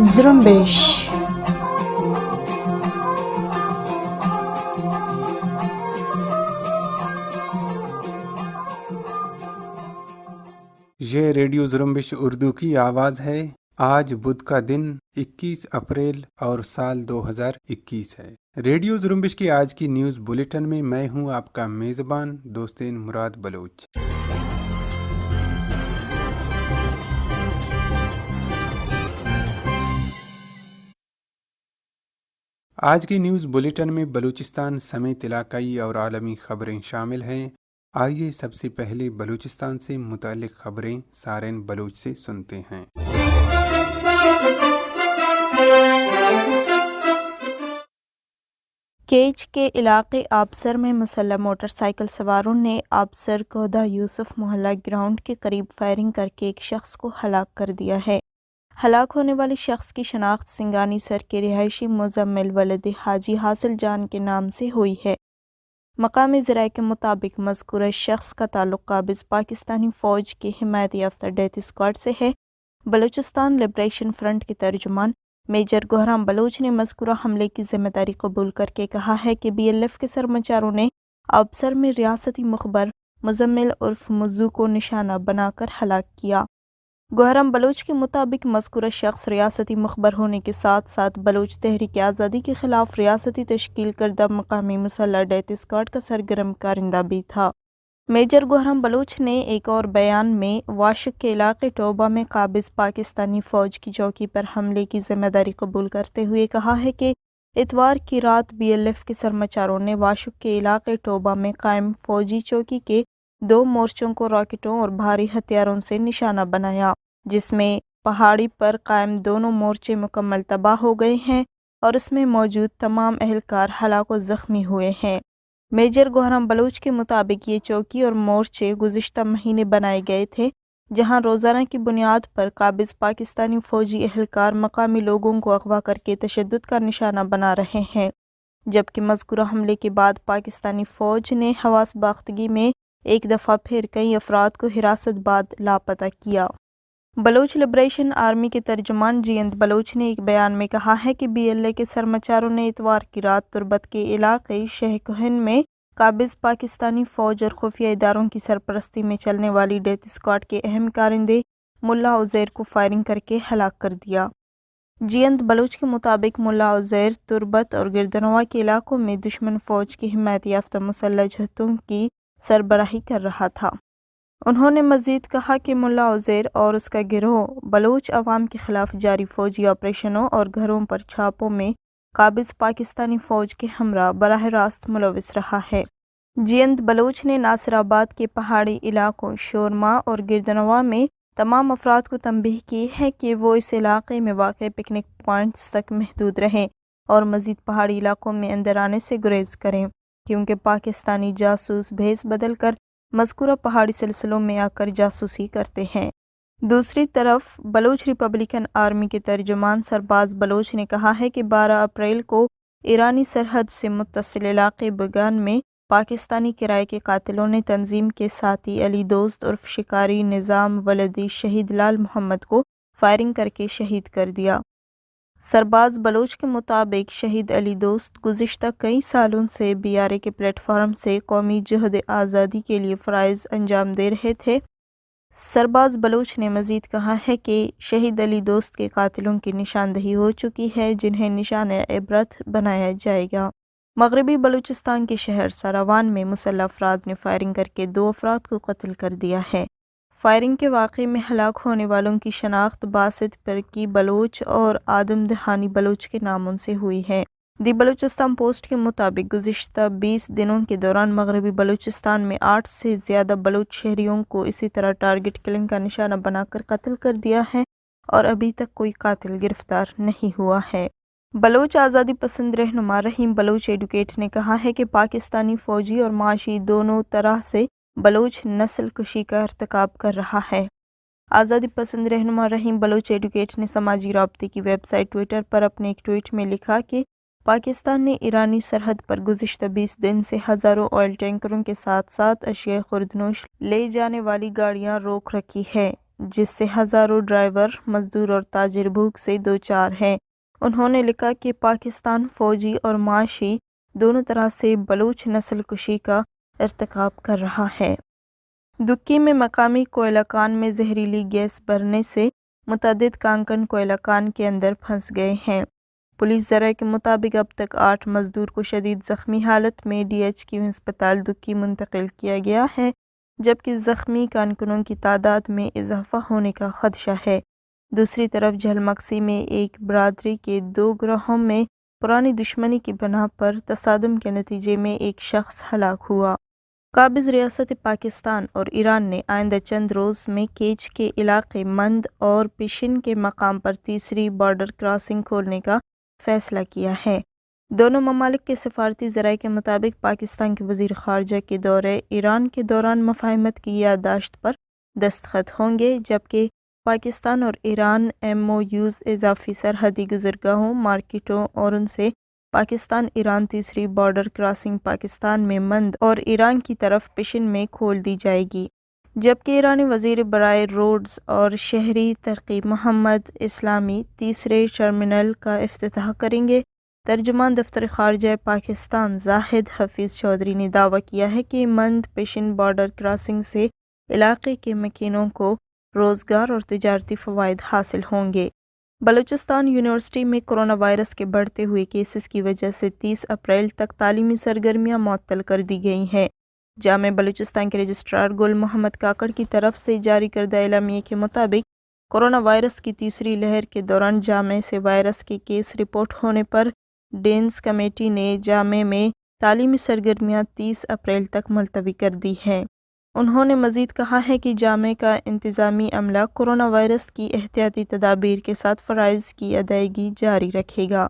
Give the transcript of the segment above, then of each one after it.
زرمبش. یہ ریڈیو زرمبش اردو کی آواز ہے۔ آج بدھ کا دن 21 اپریل اور سال 2021 ہے۔ ریڈیو زرمبش کی آج کی نیوز بلیٹن میں میں ہوں آپ کا میزبان دوستین مراد بلوچ۔ آج کی نیوز بلیٹن میں بلوچستان سمیت علاقائی اور عالمی خبریں شامل ہیں۔ آئیے سب سے پہلے بلوچستان سے متعلق خبریں سارین بلوچ سے سنتے ہیں۔ کیچ کے علاقے آبسر میں مسلح موٹر سائیکل سواروں نے آبسر کوہدہ یوسف محلہ گراؤنڈ کے قریب فائرنگ کر کے ایک شخص کو ہلاک کر دیا ہے۔ ہلاک ہونے والے شخص کی شناخت سنگانی سر کے رہائشی مزمل ولد حاجی حاصل جان کے نام سے ہوئی ہے۔ مقامی ذرائع کے مطابق مذکورہ شخص کا تعلق قابض پاکستانی فوج کے حمایت یافتہ ڈیتھ اسکواڈ سے ہے۔ بلوچستان لبریشن فرنٹ کے ترجمان میجر گوہرام بلوچ نے مذکورہ حملے کی ذمہ داری قبول کر کے کہا ہے کہ BLF کے سرمچاروں نے آبسر میں ریاستی مخبر مزمل عرف مزو کو نشانہ بنا کر ہلاک کیا۔ گوہرام بلوچ کے مطابق مذکورہ شخص ریاستی مخبر ہونے کے ساتھ ساتھ بلوچ تحریک آزادی کے خلاف ریاستی تشکیل کردہ مقامی مسلح ڈیتھ اسکواڈ کا سرگرم کارندہ بھی تھا۔ میجر گوہرام بلوچ نے ایک اور بیان میں واشک کے علاقے ٹوبہ میں قابض پاکستانی فوج کی چوکی پر حملے کی ذمہ داری قبول کرتے ہوئے کہا ہے کہ اتوار کی رات BLF کے سرمچاروں نے واشک کے علاقے ٹوبہ میں قائم فوجی چوکی کے 2 مورچوں کو راکٹوں اور بھاری ہتھیاروں سے نشانہ بنایا، جس میں پہاڑی پر قائم دونوں مورچے مکمل تباہ ہو گئے ہیں اور اس میں موجود تمام اہلکار ہلاک و زخمی ہوئے ہیں۔ میجر گوہرام بلوچ کے مطابق یہ چوکی اور مورچے گزشتہ مہینے بنائے گئے تھے، جہاں روزانہ کی بنیاد پر قابض پاکستانی فوجی اہلکار مقامی لوگوں کو اغوا کر کے تشدد کا نشانہ بنا رہے ہیں، جبکہ مذکورہ حملے کے بعد پاکستانی فوج نے حواس باختگی میں ایک دفعہ پھر کئی افراد کو حراست بعد لاپتہ کیا۔ بلوچ لبریشن آرمی کے ترجمان جینت بلوچ نے ایک بیان میں کہا ہے کہ BLA کے سرمچاروں نے اتوار کی رات تربت کے علاقے شہ کوہن میں قابض پاکستانی فوج اور خفیہ اداروں کی سرپرستی میں چلنے والی ڈیتھ اسکواڈ کے اہم کارندے ملا عزیر کو فائرنگ کر کے ہلاک کر دیا۔ جینت بلوچ کے مطابق ملا عزیر تربت اور گردنوا کے علاقوں میں دشمن فوج کی حمایت یافتہ مسلح جہتوں کی سربراہی کر رہا تھا۔ انہوں نے مزید کہا کہ ملا عزیر اور اس کا گروہ بلوچ عوام کے خلاف جاری فوجی آپریشنوں اور گھروں پر چھاپوں میں قابض پاکستانی فوج کے ہمراہ براہ راست ملوث رہا ہے۔ جینت بلوچ نے ناصر آباد کے پہاڑی علاقوں شورما اور گردنوا میں تمام افراد کو تنبیہ کی ہے کہ وہ اس علاقے میں واقع پکنک پوائنٹس تک محدود رہیں اور مزید پہاڑی علاقوں میں اندر آنے سے گریز کریں، کیونکہ پاکستانی جاسوس بھیس بدل کر مذکورہ پہاڑی سلسلوں میں آ کر جاسوسی کرتے ہیں۔ دوسری طرف بلوچ ریپبلکن آرمی کے ترجمان سرباز بلوچ نے کہا ہے کہ 12 اپریل کو ایرانی سرحد سے متصل علاقے بگان میں پاکستانی کرائے کے قاتلوں نے تنظیم کے ساتھی علی دوست عرف شکاری نظام ولدی شہید لال محمد کو فائرنگ کر کے شہید کر دیا۔ سرباز بلوچ کے مطابق شہید علی دوست گزشتہ کئی سالوں سے BRA کے پلیٹ فارم سے قومی جہد آزادی کے لیے فرائض انجام دے رہے تھے۔ سرباز بلوچ نے مزید کہا ہے کہ شہید علی دوست کے قاتلوں کی نشاندہی ہو چکی ہے، جنہیں نشانہ عبرت بنایا جائے گا۔ مغربی بلوچستان کے شہر ساروان میں مسلح افراد نے فائرنگ کر کے 2 افراد کو قتل کر دیا ہے۔ فائرنگ کے واقعے میں ہلاک ہونے والوں کی شناخت باسط پرکی بلوچ اور آدم دہانی بلوچ کے ناموں سے ہوئی ہے۔ دی بلوچستان پوسٹ کے مطابق گزشتہ 20 دنوں کے دوران مغربی بلوچستان میں 8 سے زیادہ بلوچ شہریوں کو اسی طرح ٹارگٹ کلنگ کا نشانہ بنا کر قتل کر دیا ہے اور ابھی تک کوئی قاتل گرفتار نہیں ہوا ہے۔ بلوچ آزادی پسند رہنما رحیم بلوچ ایڈوکیٹ نے کہا ہے کہ پاکستانی فوجی اور معاشی دونوں طرح سے بلوچ نسل کشی کا ارتکاب کر رہا ہے۔ آزادی پسند رہنما رحیم بلوچ ایڈوکیٹ نے سماجی رابطے کی ویب سائٹ ٹویٹر پر اپنے ایک ٹویٹ میں لکھا کہ پاکستان نے ایرانی سرحد پر گزشتہ 20 دن سے ہزاروں آئل ٹینکروں کے ساتھ ساتھ اشیاء خوردنوش لے جانے والی گاڑیاں روک رکھی ہے، جس سے ہزاروں ڈرائیور، مزدور اور تاجر بھوک سے دوچار ہیں۔ انہوں نے لکھا کہ پاکستان فوجی اور معاشی دونوں طرح سے بلوچ نسل کشی کا ارتکاب کر رہا ہے۔ دکی میں مقامی کوئلہ کان میں زہریلی گیس بھرنے سے متعدد کانکن کوئلہ کان کے اندر پھنس گئے ہیں۔ پولیس ذرائع کے مطابق اب تک 8 مزدور کو شدید زخمی حالت میں ڈی ایچ کیو ہسپتال دکی منتقل کیا گیا ہے، جبکہ زخمی کانکنوں کی تعداد میں اضافہ ہونے کا خدشہ ہے۔ دوسری طرف جھلمکسی میں ایک برادری کے 2 گروہوں میں پرانی دشمنی کی بنا پر تصادم کے نتیجے میں ایک شخص ہلاک ہوا۔ قابض ریاست پاکستان اور ایران نے آئندہ چند روز میں کیچ کے علاقے مند اور پیشن کے مقام پر تیسری بارڈر کراسنگ کھولنے کا فیصلہ کیا ہے۔ دونوں ممالک کے سفارتی ذرائع کے مطابق پاکستان کے وزیر خارجہ کے دورے ایران کے دوران مفاہمت کی یادداشت پر دستخط ہوں گے، جبکہ پاکستان اور ایران ایم او یوز، اضافی سرحدی گزرگاہوں، مارکیٹوں اور ان سے پاکستان ایران تیسری بارڈر کراسنگ پاکستان میں مند اور ایران کی طرف پیشن میں کھول دی جائے گی، جبکہ ایرانی وزیر برائے روڈز اور شہری ترقی محمد اسلامی تیسرے ٹرمینل کا افتتاح کریں گے۔ ترجمان دفتر خارجہ پاکستان زاہد حفیظ چودھری نے دعویٰ کیا ہے کہ مند پیشن بارڈر کراسنگ سے علاقے کے مکینوں کو روزگار اور تجارتی فوائد حاصل ہوں گے۔ بلوچستان یونیورسٹی میں کورونا وائرس کے بڑھتے ہوئے کیسز کی وجہ سے 30 اپریل تک تعلیمی سرگرمیاں معطل کر دی گئی ہیں۔ جامعہ بلوچستان کے رجسٹرار گل محمد کاکڑ کی طرف سے جاری کردہ اعلامیے کے مطابق کورونا وائرس کی تیسری لہر کے دوران جامعہ سے وائرس کے کیس رپورٹ ہونے پر ڈینز کمیٹی نے جامعہ میں تعلیمی سرگرمیاں 30 اپریل تک ملتوی کر دی ہیں۔ انہوں نے مزید کہا ہے کہ جامعہ کا انتظامی عملہ کورونا وائرس کی احتیاطی تدابیر کے ساتھ فرائض کی ادائیگی جاری رکھے گا۔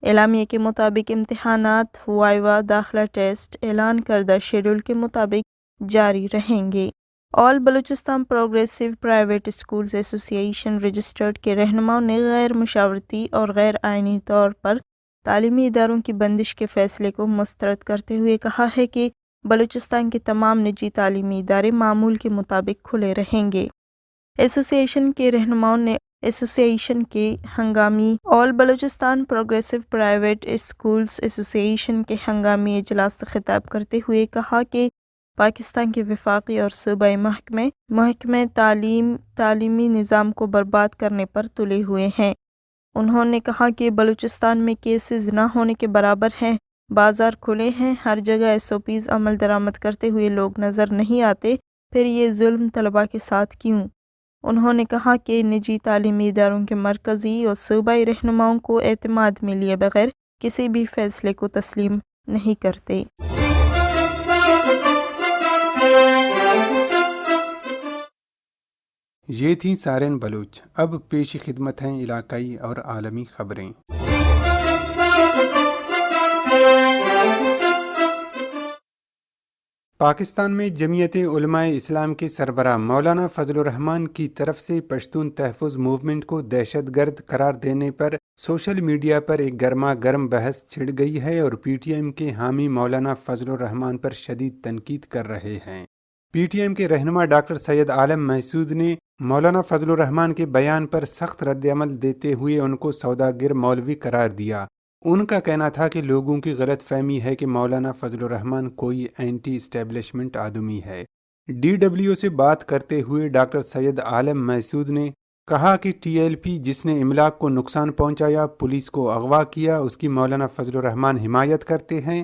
اعلامیے کے مطابق امتحانات، وائوا، داخلہ ٹیسٹ اعلان کردہ شیڈول کے مطابق جاری رہیں گے۔ آل بلوچستان پروگریسو پرائیویٹ اسکولز ایسوسی ایشن رجسٹرڈ کے رہنماؤں نے غیر مشاورتی اور غیر آئینی طور پر تعلیمی اداروں کی بندش کے فیصلے کو مسترد کرتے ہوئے کہا ہے کہ بلوچستان کے تمام نجی تعلیمی ادارے معمول کے مطابق کھلے رہیں گے۔ ایسوسی ایشن کے رہنماؤں نے ایسوسی ایشن کے ہنگامی آل بلوچستان پروگریسو پرائیویٹ اسکولز ایسوسی ایشن کے ہنگامی اجلاس سے خطاب کرتے ہوئے کہا کہ پاکستان کے وفاقی اور صوبائی محکمے تعلیمی نظام کو برباد کرنے پر تلے ہوئے ہیں۔ انہوں نے کہا کہ بلوچستان میں کیسز نہ ہونے کے برابر ہیں، بازار کھلے ہیں، ہر جگہ ایس او پیز عمل درآمد کرتے ہوئے لوگ نظر نہیں آتے، پھر یہ ظلم طلباء کے ساتھ کیوں؟ انہوں نے کہا کہ نجی تعلیمی اداروں کے مرکزی اور صوبائی رہنماؤں کو اعتماد میں لیے بغیر کسی بھی فیصلے کو تسلیم نہیں کرتے۔ یہ تھیں سارن بلوچ۔ اب پیش خدمت ہیں علاقائی اور عالمی خبریں۔ پاکستان میں جمعیت علماء اسلام کے سربراہ مولانا فضل الرحمان کی طرف سے پشتون تحفظ موومنٹ کو دہشت گرد قرار دینے پر سوشل میڈیا پر ایک گرما گرم بحث چھڑ گئی ہے اور پی ٹی ایم کے حامی مولانا فضل الرحمان پر شدید تنقید کر رہے ہیں۔ پی ٹی ایم کے رہنما ڈاکٹر سید عالم محسود نے مولانا فضل الرحمان کے بیان پر سخت رد عمل دیتے ہوئے ان کو سوداگر مولوی قرار دیا۔ ان کا کہنا تھا کہ لوگوں کی غلط فہمی ہے کہ مولانا فضل الرحمان کوئی اینٹی اسٹیبلشمنٹ آدمی ہے۔ ڈی ڈبلیو سے بات کرتے ہوئے ڈاکٹر سید عالم محسود نے کہا کہ ٹی ایل پی جس نے املاک کو نقصان پہنچایا، پولیس کو اغوا کیا، اس کی مولانا فضل الرحمان حمایت کرتے ہیں،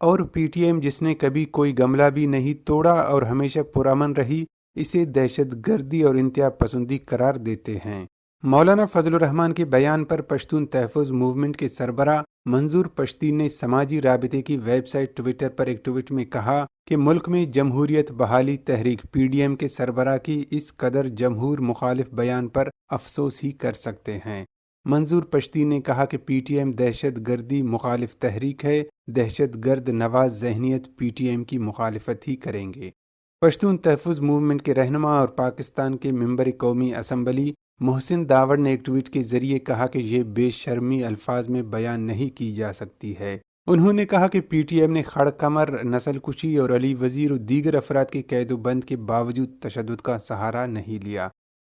اور پی ٹی ایم جس نے کبھی کوئی گملہ بھی نہیں توڑا اور ہمیشہ پرامن رہی، اسے دہشت گردی اور انتہا پسندی قرار دیتے ہیں۔ مولانا فضل الرحمان کے بیان پر پشتون تحفظ موومنٹ کے سربراہ منظور پشتی نے سماجی رابطے کی ویب سائٹ ٹویٹر پر ایک ٹویٹ میں کہا کہ ملک میں جمہوریت بحالی تحریک پی ڈی ایم کے سربراہ کی اس قدر جمہور مخالف بیان پر افسوس ہی کر سکتے ہیں۔ منظور پشتی نے کہا کہ پی ٹی ایم دہشت گردی مخالف تحریک ہے، دہشت گرد نواز ذہنیت پی ٹی ایم کی مخالفت ہی کریں گے۔ پشتون تحفظ موومنٹ کے رہنما اور پاکستان کے ممبر قومی اسمبلی محسن داوڑ نے ایک ٹویٹ کے ذریعے کہا کہ یہ بے شرمی الفاظ میں بیان نہیں کی جا سکتی ہے۔ انہوں نے کہا کہ پی ٹی ایم نے کھڑ کمر، نسل کشی اور علی وزیر اور دیگر افراد کے قید و بند کے باوجود تشدد کا سہارا نہیں لیا۔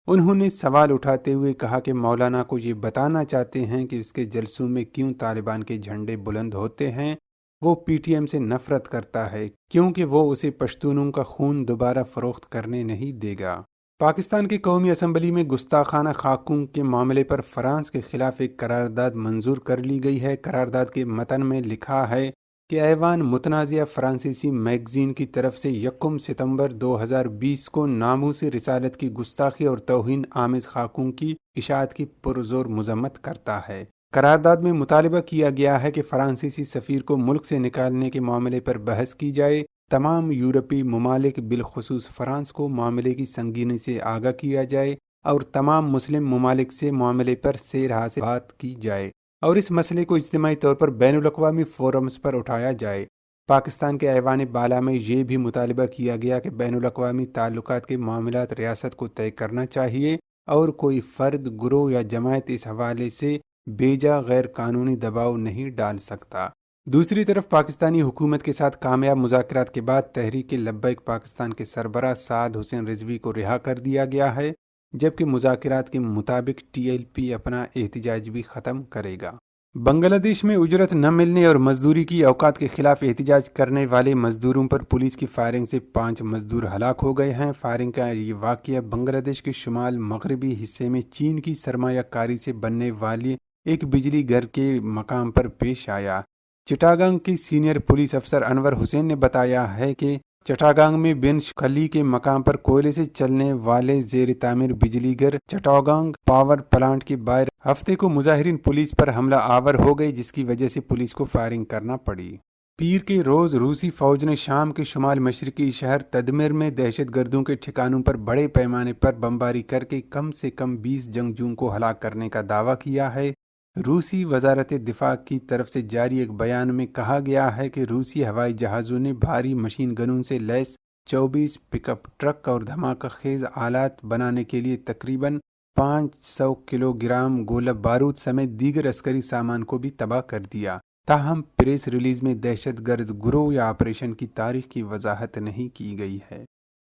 انہوں نے سوال اٹھاتے ہوئے کہا کہ مولانا کو یہ بتانا چاہتے ہیں کہ اس کے جلسوں میں کیوں طالبان کے جھنڈے بلند ہوتے ہیں۔ وہ پی ٹی ایم سے نفرت کرتا ہے کیونکہ وہ اسے پشتونوں کا خون دوبارہ فروخت کرنے نہیں دے گا۔ پاکستان کی قومی اسمبلی میں گستاخانہ خاکوں کے معاملے پر فرانس کے خلاف ایک قرارداد منظور کر لی گئی ہے۔ قرارداد کے متن میں لکھا ہے کہ ایوان متنازعہ فرانسیسی میگزین کی طرف سے 1 ستمبر 2020 کو ناموس رسالت کی گستاخی اور توہین آمیز خاکوں کی اشاعت کی پرزور مذمت کرتا ہے۔ قرارداد میں مطالبہ کیا گیا ہے کہ فرانسیسی سفیر کو ملک سے نکالنے کے معاملے پر بحث کی جائے، تمام یورپی ممالک بالخصوص فرانس کو معاملے کی سنگینی سے آگاہ کیا جائے اور تمام مسلم ممالک سے معاملے پر سیر سے بات کی جائے اور اس مسئلے کو اجتماعی طور پر بین الاقوامی فورمز پر اٹھایا جائے۔ پاکستان کے ایوان بالا میں یہ بھی مطالبہ کیا گیا کہ بین الاقوامی تعلقات کے معاملات ریاست کو طے کرنا چاہیے اور کوئی فرد، گروہ یا جماعت اس حوالے سے بیجا غیر قانونی دباؤ نہیں ڈال سکتا۔ دوسری طرف پاکستانی حکومت کے ساتھ کامیاب مذاکرات کے بعد تحریک لبیک پاکستان کے سربراہ سعد حسین رضوی کو رہا کر دیا گیا ہے، جبکہ مذاکرات کے مطابق ٹی ایل پی اپنا احتجاج بھی ختم کرے گا۔ بنگلہ دیش میں اجرت نہ ملنے اور مزدوری کی اوقات کے خلاف احتجاج کرنے والے مزدوروں پر پولیس کی فائرنگ سے 5 مزدور ہلاک ہو گئے ہیں۔ فائرنگ کا یہ واقعہ بنگلہ دیش کے شمال مغربی حصے میں چین کی سرمایہ کاری سے بننے والے ایک بجلی گھر کے مقام پر پیش آیا۔ چٹاگانگ کے سینئر پولیس افسر انور حسین نے بتایا ہے کہ چٹاگانگ میں بن کھلی کے مقام پر کوئلے سے چلنے والے زیر تعمیر بجلی گھر چٹاگانگ پاور پلانٹ کے باہر ہفتے کو مظاہرین پولیس پر حملہ آور ہو گئے، جس کی وجہ سے پولیس کو فائرنگ کرنا پڑی۔ پیر کے روز روسی فوج نے شام کے شمال مشرقی شہر تدمر میں دہشت گردوں کے ٹھکانوں پر بڑے پیمانے پر بمباری کر کے کم سے کم 20 جنگجوؤں کو ہلاک کرنے کا دعویٰ کیا ہے۔ روسی وزارت دفاع کی طرف سے جاری ایک بیان میں کہا گیا ہے کہ روسی ہوائی جہازوں نے بھاری مشین گنوں سے لیس 24 پک اپ ٹرک اور دھماکہ خیز آلات بنانے کے لیے تقریباً 500 کلو گرام گولہ بارود سمیت دیگر عسکری سامان کو بھی تباہ کر دیا۔ تاہم پریس ریلیز میں دہشت گرد گروہ یا آپریشن کی تاریخ کی وضاحت نہیں کی گئی ہے۔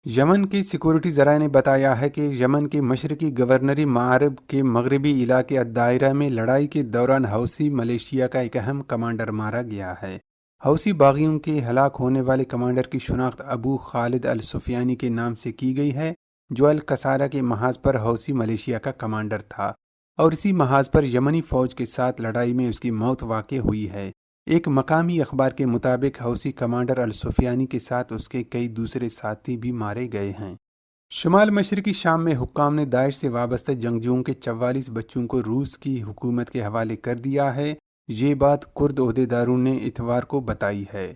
یمن کے سیکورٹی ذرائع نے بتایا ہے کہ یمن کے مشرقی گورنری معرب کے مغربی علاقے الدائرہ میں لڑائی کے دوران حوثی ملیشیا کا ایک اہم کمانڈر مارا گیا ہے۔ حوثی باغیوں کے ہلاک ہونے والے کمانڈر کی شناخت ابو خالد السفیانی کے نام سے کی گئی ہے، جو القصارہ کے محاذ پر حوثی ملیشیا کا کمانڈر تھا اور اسی محاذ پر یمنی فوج کے ساتھ لڑائی میں اس کی موت واقع ہوئی ہے۔ ایک مقامی اخبار کے مطابق حوثی کمانڈر السفیانی کے ساتھ اس کے کئی دوسرے ساتھی بھی مارے گئے ہیں۔ شمال مشرقی شام میں حکام نے داعش سے وابستہ جنگجوؤں کے 44 بچوں کو روس کی حکومت کے حوالے کر دیا ہے۔ یہ بات کرد عہدیداروں نے اتوار کو بتائی ہے۔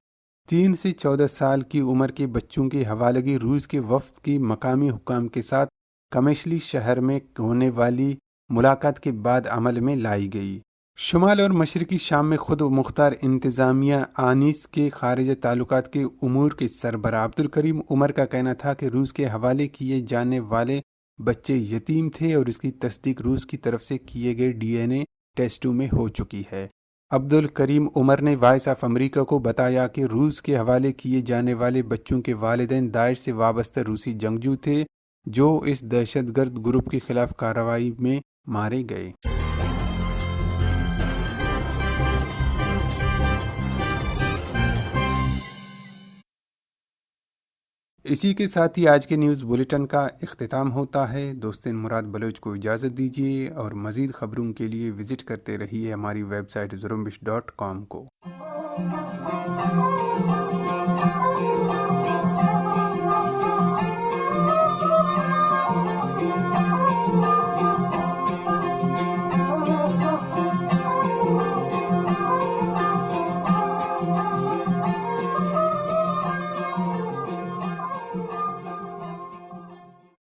3 سے 14 سال کی عمر کے بچوں کی حوالگی روس کے وفد کی مقامی حکام کے ساتھ کمیشلی شہر میں ہونے والی ملاقات کے بعد عمل میں لائی گئی۔ شمال اور مشرقی شام میں خود مختار انتظامیہ آنیس کے خارجہ تعلقات کے امور کے سربراہ عبدالکریم عمر کا کہنا تھا کہ روس کے حوالے کیے جانے والے بچے یتیم تھے اور اس کی تصدیق روس کی طرف سے کیے گئے ڈی این اے ٹیسٹوں میں ہو چکی ہے۔ عبدالکریم عمر نے وائس آف امریکہ کو بتایا کہ روس کے حوالے کیے جانے والے بچوں کے والدین داعش سے وابستہ روسی جنگجو تھے جو اس دہشت گرد گروپ کے خلاف کارروائی میں مارے گئے۔ اسی کے ساتھ ہی آج کے نیوز بلیٹن کا اختتام ہوتا ہے۔ دوستین مراد بلوچ کو اجازت دیجیے اور مزید خبروں کے لیے وزٹ کرتے رہیے ہماری ویب سائٹ زرمبش.com کو۔